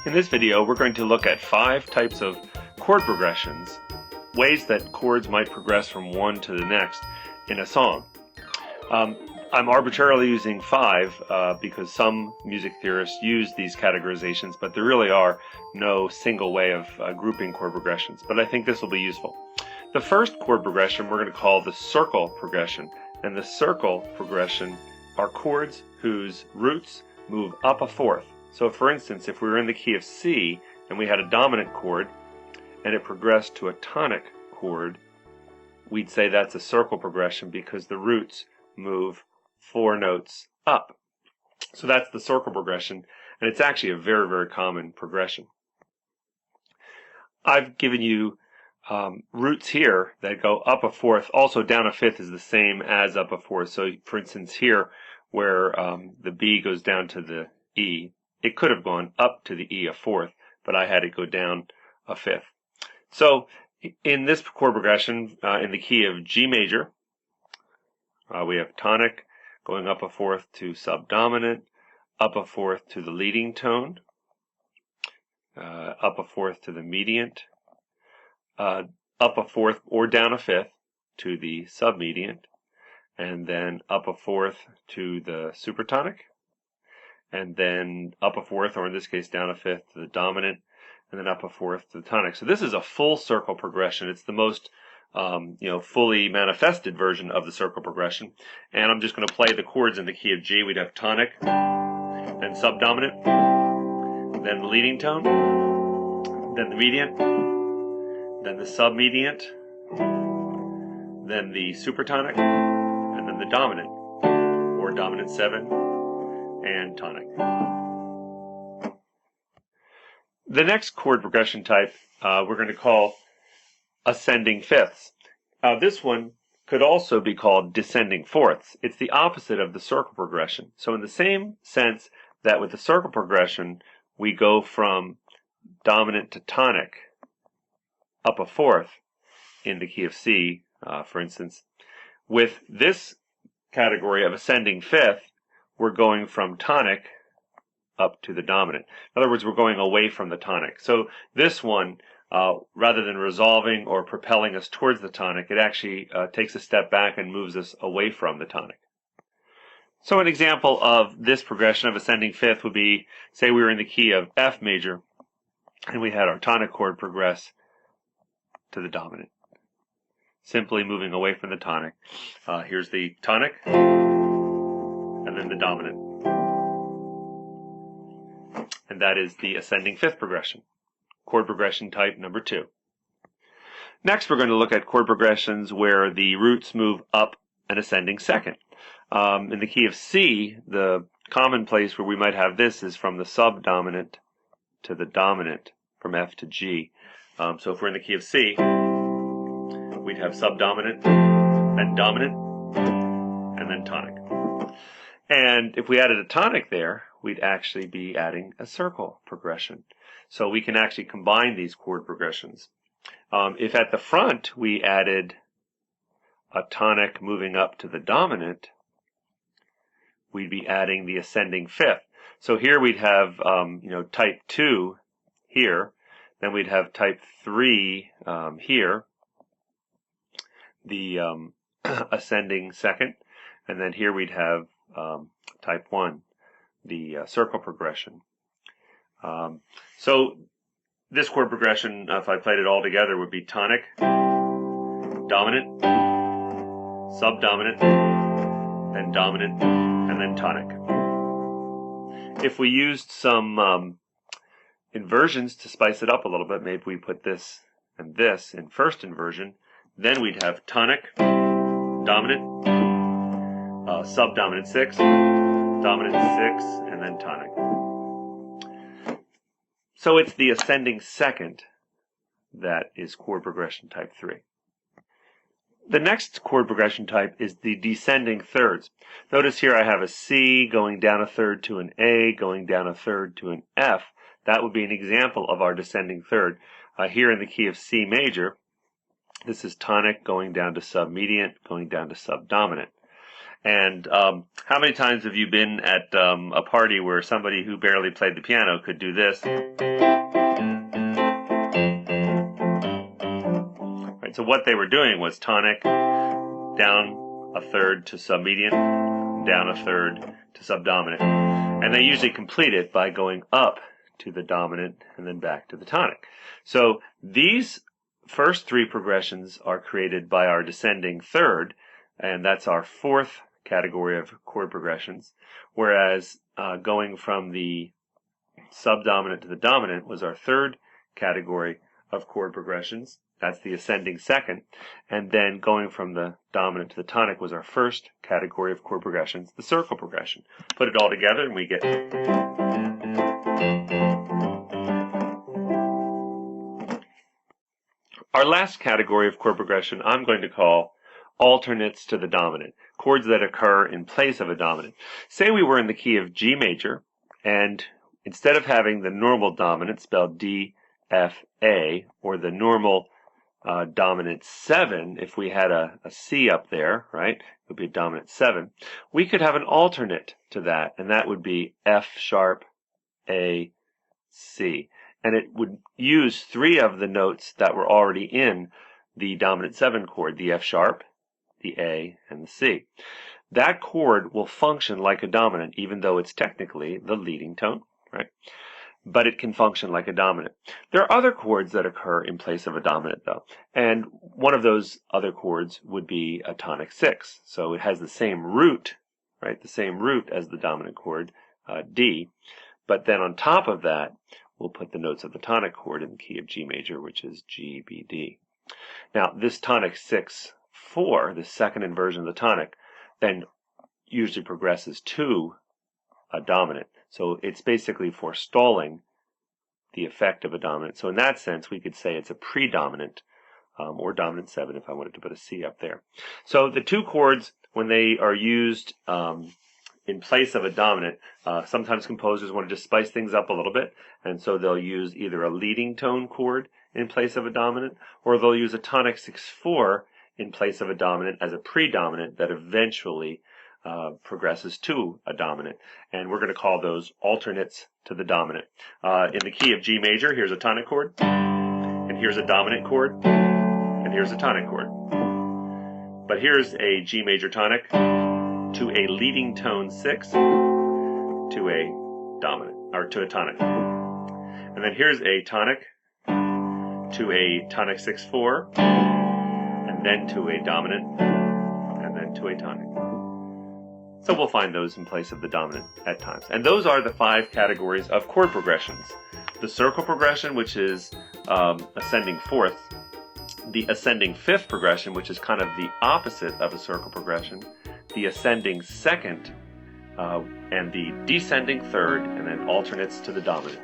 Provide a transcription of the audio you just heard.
In this video, we're going to look at 5 types of chord progressions, ways that chords might progress from one to the next in a song. I'm arbitrarily using 5 because some music theorists use these categorizations, but there really are no single way of grouping chord progressions, but I think this will be useful. The first chord progression we're going to call the circle progression, and the circle progression are chords whose roots move up a fourth. So for instance, if we were in the key of C and we had a dominant chord and it progressed to a tonic chord, we'd say that's a circle progression because the roots move 4 notes up. So that's the circle progression, and it's actually a very, very common progression. I've given you roots here that go up a fourth. Also down a fifth is the same as up a fourth. So for instance here where the B goes down to the E, it could have gone up to the E a fourth, but I had it go down a fifth. So in this chord progression, in the key of G major, we have tonic going up a fourth to subdominant, up a fourth to the leading tone, up a fourth to the mediant, up a fourth or down a fifth to the submediant, and then up a fourth to the supertonic, and then up a fourth, or in this case down a fifth, to the dominant, and then up a fourth to the tonic. So this is a full circle progression. It's the most fully manifested version of the circle progression. And I'm just going to play the chords in the key of G. We'd have tonic, then subdominant, then the leading tone, then the mediant, then the submediant, then the supertonic, and then the dominant, or dominant 7, and tonic. The next chord progression type we're going to call ascending fifths. This one could also be called descending fourths. It's the opposite of the circle progression. So in the same sense that with the circle progression we go from dominant to tonic up a fourth in the key of C, for instance, with this category of ascending fifth, we're going from tonic up to the dominant. In other words, we're going away from the tonic. So this one, rather than resolving or propelling us towards the tonic, it actually takes a step back and moves us away from the tonic. So an example of this progression of ascending fifth would be, say we were in the key of F major and we had our tonic chord progress to the dominant, simply moving away from the tonic. Here's the tonic, and then the dominant. And that is the ascending fifth progression, chord progression type number 2. Next, we're going to look at chord progressions where the roots move up an ascending second. In the key of C, the common place where we might have this is from the subdominant to the dominant, from F to G. So if we're in the key of C, we'd have subdominant, then dominant, and then tonic. And if we added a tonic there, we'd actually be adding a circle progression. So we can actually combine these chord progressions. If at the front we added a tonic moving up to the dominant, we'd be adding the ascending fifth. So here we'd have type 2 here, then we'd have type 3 here, the ascending second, and then here we'd have type 1, the circle progression. So this chord progression, if I played it all together, would be tonic, dominant, subdominant, then dominant, and then tonic. If we used some inversions to spice it up a little bit, maybe we put this and this in first inversion, then we'd have tonic, dominant, subdominant 6, dominant 6, and then tonic. So it's the ascending second that is chord progression type 3. The next chord progression type is the descending thirds. Notice here I have a C going down a third to an A, going down a third to an F. That would be an example of our descending third. Here in the key of C major, this is tonic going down to submediant, going down to subdominant. And how many times have you been at a party where somebody who barely played the piano could do this? Right, so what they were doing was tonic, down a third to submedian, down a third to subdominant. And they usually complete it by going up to the dominant and then back to the tonic. So these first three progressions are created by our descending third, and that's our fourth category of chord progressions, whereas going from the subdominant to the dominant was our third category of chord progressions. That's the ascending second. And then going from the dominant to the tonic was our first category of chord progressions, the circle progression. Put it all together and we get... Our last category of chord progression I'm going to call alternates to the dominant, chords that occur in place of a dominant. Say we were in the key of G major, and instead of having the normal dominant spelled D, F, A, or the normal dominant 7, if we had a C up there, right, it would be a dominant 7, we could have an alternate to that, and that would be F sharp, A, C. And it would use 3 of the notes that were already in the dominant 7 chord, the F sharp, the A, and the C. That chord will function like a dominant, even though it's technically the leading tone, right? But it can function like a dominant. There are other chords that occur in place of a dominant, though, and one of those other chords would be a tonic 6. So it has the same root, right? The same root as the dominant chord, D, but then on top of that, we'll put the notes of the tonic chord in the key of G major, which is G, B, D. Now, this tonic 6/4, the second inversion of the tonic, then usually progresses to a dominant. So it's basically forestalling the effect of a dominant. So in that sense, we could say it's a predominant, or dominant 7 if I wanted to put a C up there. So the two chords, when they are used in place of a dominant, sometimes composers want to just spice things up a little bit, and so they'll use either a leading tone chord in place of a dominant, or they'll use a tonic 6/4 in place of a dominant as a predominant that eventually progresses to a dominant. And we're going to call those alternates to the dominant. In the key of G major, here's a tonic chord, and here's a dominant chord, and here's a tonic chord. But here's a G major tonic to a leading tone 6 to a dominant, or to a tonic. And then here's a tonic to a tonic 6/4, and then to a dominant, and then to a tonic. So we'll find those in place of the dominant at times. And those are the 5 categories of chord progressions. The circle progression, which is ascending 4th, the ascending 5th progression, which is kind of the opposite of a circle progression, the ascending 2nd, and the descending 3rd, and then alternates to the dominant.